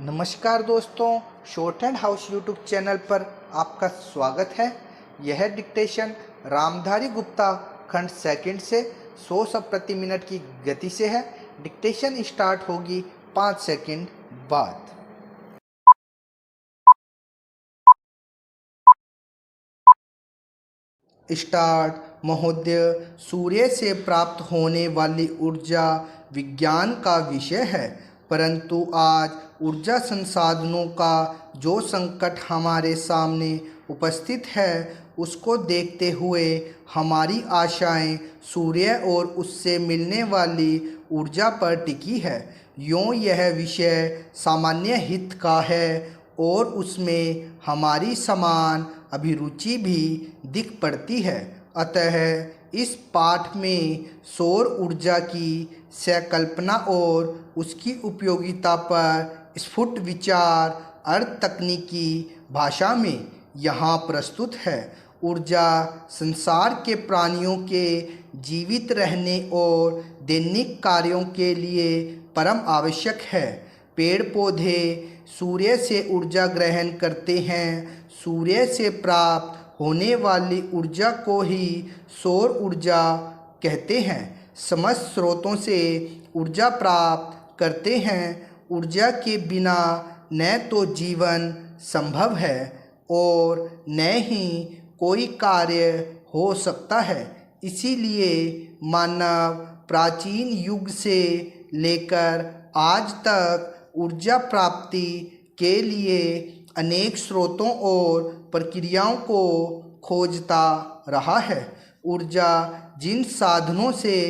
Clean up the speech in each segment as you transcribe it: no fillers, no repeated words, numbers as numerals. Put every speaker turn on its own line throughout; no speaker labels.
नमस्कार दोस्तों, short and house YouTube channel पर आपका स्वागत है। यह डिक्टेशन रामधारी गुप्ता खंड सेकंड से 100 शब्द प्रति मिनट की गति से है। डिक्टेशन स्टार्ट होगी 5 सेकंड बाद। स्टार्ट। महोदय, सूर्य से प्राप्त होने वाली ऊर्जा विज्ञान का विषय है, परंतु आज ऊर्जा संसाधनों का जो संकट हमारे सामने उपस्थित है, उसको देखते हुए हमारी आशाएं सूर्य और उससे मिलने वाली ऊर्जा पर टिकी है। यूँ यह विषय सामान्य हित का है और उसमें हमारी समान अभिरुचि भी दिख पड़ती है। अतः इस पाठ में सौर ऊर्जा की संकल्पना और उसकी उपयोगिता पर स्फुट विचार अर्ध तकनीकी भाषा में यहाँ प्रस्तुत है। ऊर्जा संसार के प्राणियों के जीवित रहने और दैनिक कार्यों के लिए परम आवश्यक है। पेड़ पौधे सूर्य से ऊर्जा ग्रहण करते हैं। सूर्य से प्राप्त होने वाली ऊर्जा को ही सौर ऊर्जा कहते हैं। समस्त स्रोतों से ऊर्जा प्राप्त करते हैं। ऊर्जा के बिना न तो जीवन संभव है और न ही कोई कार्य हो सकता है। इसीलिए मानव प्राचीन युग से लेकर आज तक ऊर्जा प्राप्ति के लिए अनेक स्रोतों और प्रक्रियाओं को खोजता रहा है। ऊर्जा जिन साधनों से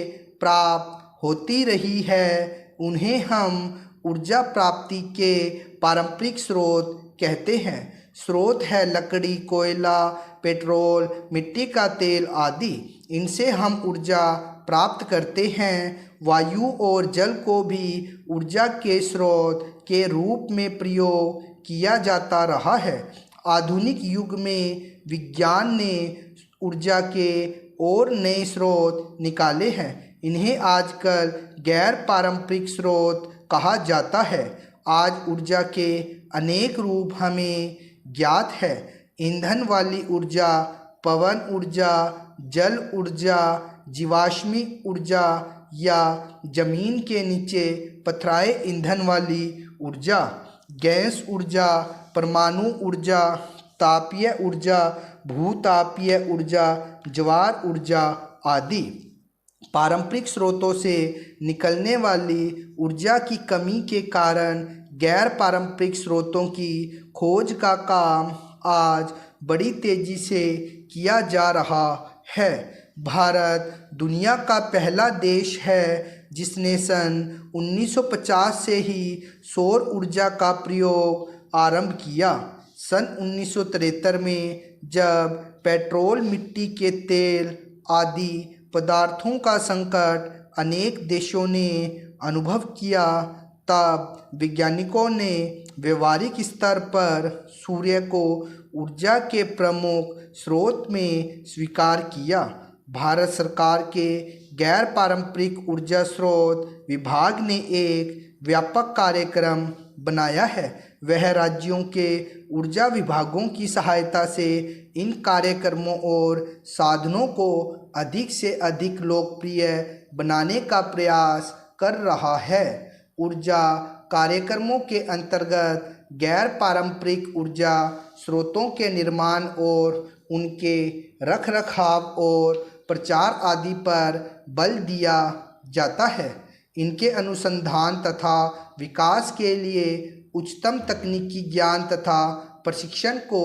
प्राप्त होती रही है, उन्हें हम ऊर्जा प्राप्ति के पारंपरिक स्रोत कहते हैं। स्रोत है लकड़ी, कोयला, पेट्रोल, मिट्टी का तेल आदि। इनसे हम ऊर्जा प्राप्त करते हैं। वायु और जल को भी ऊर्जा के स्रोत के रूप में प्रयोग किया जाता रहा है। आधुनिक युग में विज्ञान ने ऊर्जा के और नए स्रोत निकाले हैं। इन्हें आजकल गैर पारंपरिक स्रोत कहा जाता है। आज ऊर्जा के अनेक रूप हमें ज्ञात है। ईंधन वाली ऊर्जा, पवन ऊर्जा, जल ऊर्जा, जीवाश्मी ऊर्जा या जमीन के नीचे पथराए ईंधन वाली ऊर्जा, गैस ऊर्जा, परमाणु ऊर्जा, तापीय ऊर्जा, भूतापीय ऊर्जा, ज्वार ऊर्जा आदि। पारंपरिक स्रोतों से निकलने वाली ऊर्जा की कमी के कारण गैर पारंपरिक स्रोतों की खोज का काम आज बड़ी तेजी से किया जा रहा है। भारत दुनिया का पहला देश है जिसने सन 1950 से ही सौर ऊर्जा का प्रयोग आरंभ किया। सन 1973 में जब पेट्रोल, मिट्टी के तेल आदि पदार्थों का संकट अनेक देशों ने अनुभव किया, तब वैज्ञानिकों ने व्यवहारिक स्तर पर सूर्य को ऊर्जा के प्रमुख स्रोत में स्वीकार किया। भारत सरकार के गैर पारंपरिक ऊर्जा स्रोत विभाग ने एक व्यापक कार्यक्रम बनाया है। वह राज्यों के ऊर्जा विभागों की सहायता से इन कार्यक्रमों और साधनों को अधिक से अधिक लोकप्रिय बनाने का प्रयास कर रहा है। ऊर्जा कार्यक्रमों के अंतर्गत गैर पारंपरिक ऊर्जा स्रोतों के निर्माण और उनके रखरखाव और प्रचार आदि पर बल दिया जाता है। इनके अनुसंधान तथा विकास के लिए उच्चतम तकनीकी ज्ञान तथा प्रशिक्षण को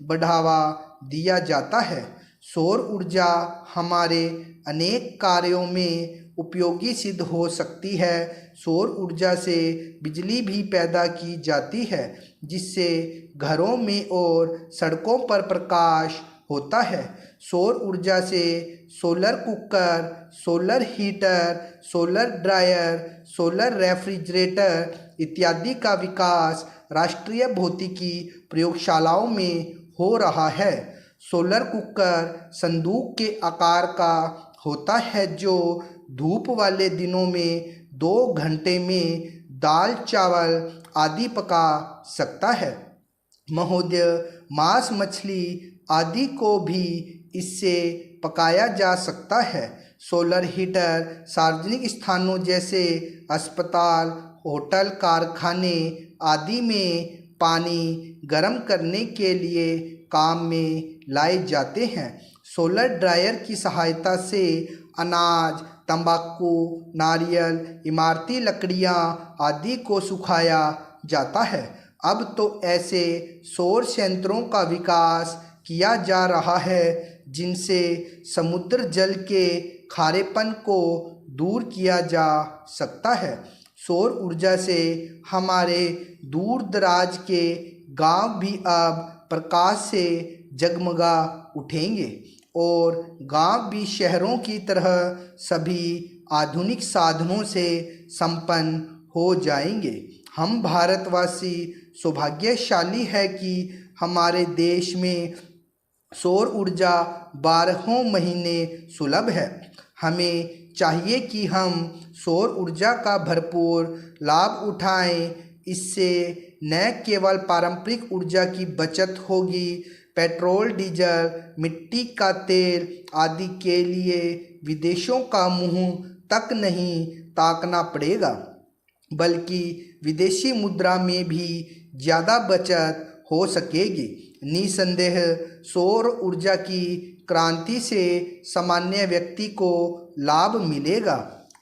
बढ़ावा दिया जाता है। सौर ऊर्जा हमारे अनेक कार्यों में उपयोगी सिद्ध हो सकती है। सौर ऊर्जा से बिजली भी पैदा की जाती है, जिससे घरों में और सड़कों पर प्रकाश होता है। सौर ऊर्जा से solar cooker, solar heater, solar dryer, solar refrigerator इत्यादि का विकास राष्ट्रीय भौतिकी प्रयोगशालाओं में हो रहा है। सोलर कुकर संदूक के आकार का होता है जो धूप वाले दिनों में 2 घंटे में दाल चावल आदि पका सकता है। महोदय, मांस मछली आदि को भी इससे पकाया जा सकता है। सोलर हीटर सार्वजनिक स्थानों जैसे अस्पताल, होटल, कारखाने आदि में पानी गर्म करने के लिए काम में लाए जाते हैं। सोलर ड्रायर की सहायता से अनाज, तंबाकू, नारियल, इमारती लकड़ियां आदि को सुखाया जाता है। अब तो ऐसे सौर संयंत्रों का विकास किया जा रहा है जिनसे समुद्र जल के खारेपन को दूर किया जा सकता है। सौर ऊर्जा से हमारे दूर दराज के गांव भी अब प्रकाश से जगमगा उठेंगे और गांव भी शहरों की तरह सभी आधुनिक साधनों से संपन्न हो जाएंगे। हम भारतवासी सौभाग्यशाली है कि हमारे देश में सौर ऊर्जा 12 महीने सुलभ है। हमें चाहिए कि हम सौर ऊर्जा का भरपूर लाभ उठाएं। इससे न केवल पारंपरिक ऊर्जा की बचत होगी, पेट्रोल, डीजल, मिट्टी का तेल आदि के लिए विदेशों का मुंह तक नहीं ताकना पड़ेगा, बल्कि विदेशी मुद्रा में भी ज़्यादा बचत हो सकेगी। निसंदेह सौर ऊर्जा की क्रांति से सामान्य व्यक्ति को लाभ मिलेगा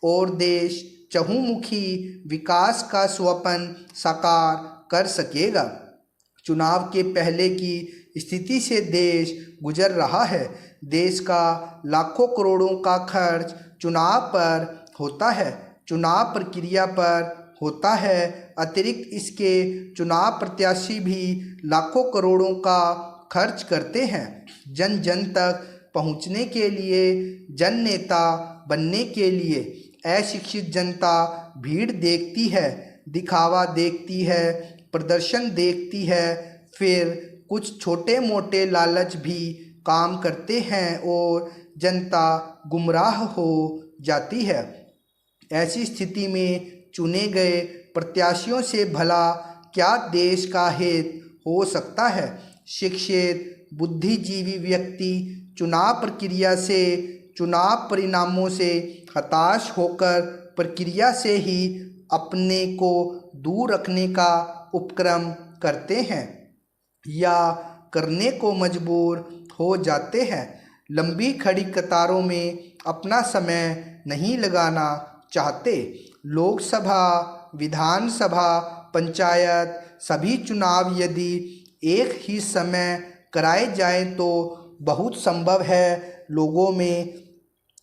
और देश चहुमुखी विकास का स्वप्न साकार कर सकेगा। चुनाव के पहले की स्थिति से देश गुजर रहा है। देश का लाखों करोड़ों का खर्च चुनाव पर होता है, चुनाव प्रक्रिया पर होता है। अतिरिक्त इसके चुनाव प्रत्याशी भी लाखों करोड़ों का खर्च करते हैं। जन जन तक पहुंचने के लिए, जन नेता बनने के लिए अशिक्षित जनता भीड़ देखती है, दिखावा देखती है, प्रदर्शन देखती है, फिर कुछ छोटे मोटे लालच भी काम करते हैं और जनता गुमराह हो जाती है। ऐसी स्थिति में चुने गए प्रत्याशियों से भला क्या देश का हित हो सकता है। शिक्षित बुद्धिजीवी व्यक्ति चुनाव प्रक्रिया से, चुनाव परिणामों से हताश होकर प्रक्रिया से ही अपने को दूर रखने का उपक्रम करते हैं या करने को मजबूर हो जाते हैं। लंबी खड़ी कतारों में अपना समय नहीं लगाना चाहते। लोकसभा, विधानसभा, पंचायत सभी चुनाव यदि एक ही समय कराए जाएं तो बहुत संभव है लोगों में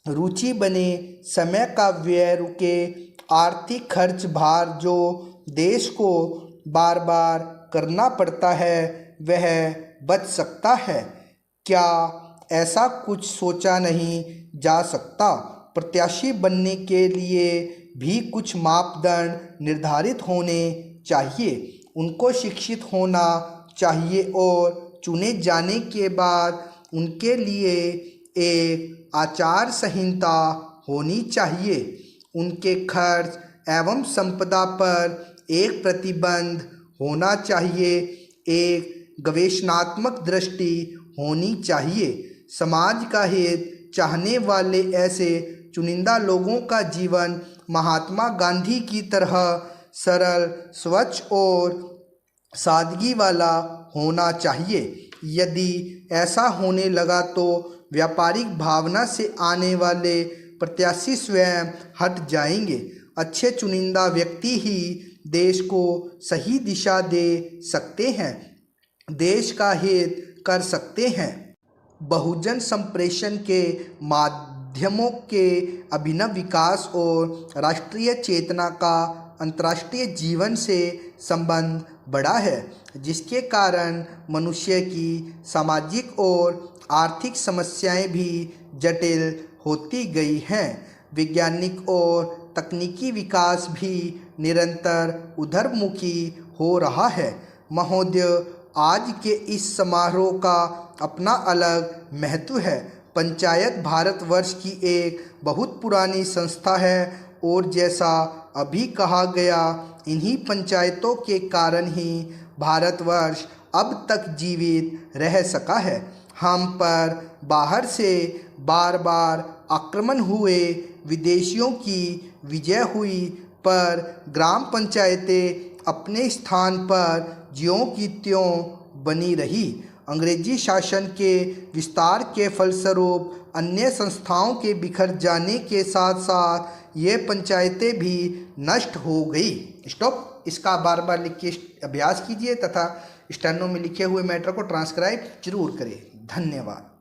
रुचि बने, समय का व्यय रुके, आर्थिक खर्च भार जो देश को बार बार करना पड़ता है वह बच सकता है। क्या ऐसा कुछ सोचा नहीं जा सकता? प्रत्याशी बनने के लिए भी कुछ मापदंड निर्धारित होने चाहिए। उनको शिक्षित होना चाहिए और चुने जाने के बाद उनके लिए एक आचार संहिता होनी चाहिए। उनके खर्च एवं संपदा पर एक प्रतिबंध होना चाहिए। एक गवेषणात्मक दृष्टि होनी चाहिए। समाज का हित चाहने वाले ऐसे चुनिंदा लोगों का जीवन महात्मा गांधी की तरह सरल, स्वच्छ और सादगी वाला होना चाहिए। यदि ऐसा होने लगा तो व्यापारिक भावना से आने वाले प्रत्याशी स्वयं हट जाएंगे। अच्छे चुनिंदा व्यक्ति ही देश को सही दिशा दे सकते हैं, देश का हित कर सकते हैं। बहुजन संप्रेषण के माध्यमों के अभिनव विकास और राष्ट्रीय चेतना का अंतर्राष्ट्रीय जीवन से संबंध बढ़ा है, जिसके कारण मनुष्य की सामाजिक और आर्थिक समस्याएं भी जटिल होती गई हैं। वैज्ञानिक और तकनीकी विकास भी निरंतर उधरमुखी हो रहा है। महोदय, आज के इस समारोह का अपना अलग महत्व है। पंचायत भारतवर्ष की एक बहुत पुरानी संस्था है और जैसा अभी कहा गया, इन्हीं पंचायतों के कारण ही भारतवर्ष अब तक जीवित रह सका है। हम पर बाहर से बार बार आक्रमण हुए, विदेशियों की विजय हुई, पर ग्राम पंचायतें अपने स्थान पर ज्यों की त्यों बनी रही। अंग्रेजी शासन के विस्तार के फलस्वरूप अन्य संस्थाओं के बिखर जाने के साथ साथ ये पंचायतें भी नष्ट हो गई। स्टॉप। इसका बार बार लिख के अभ्यास कीजिए तथा स्टेनो में लिखे हुए मैटर को ट्रांसक्राइब जरूर करें। धन्यवाद।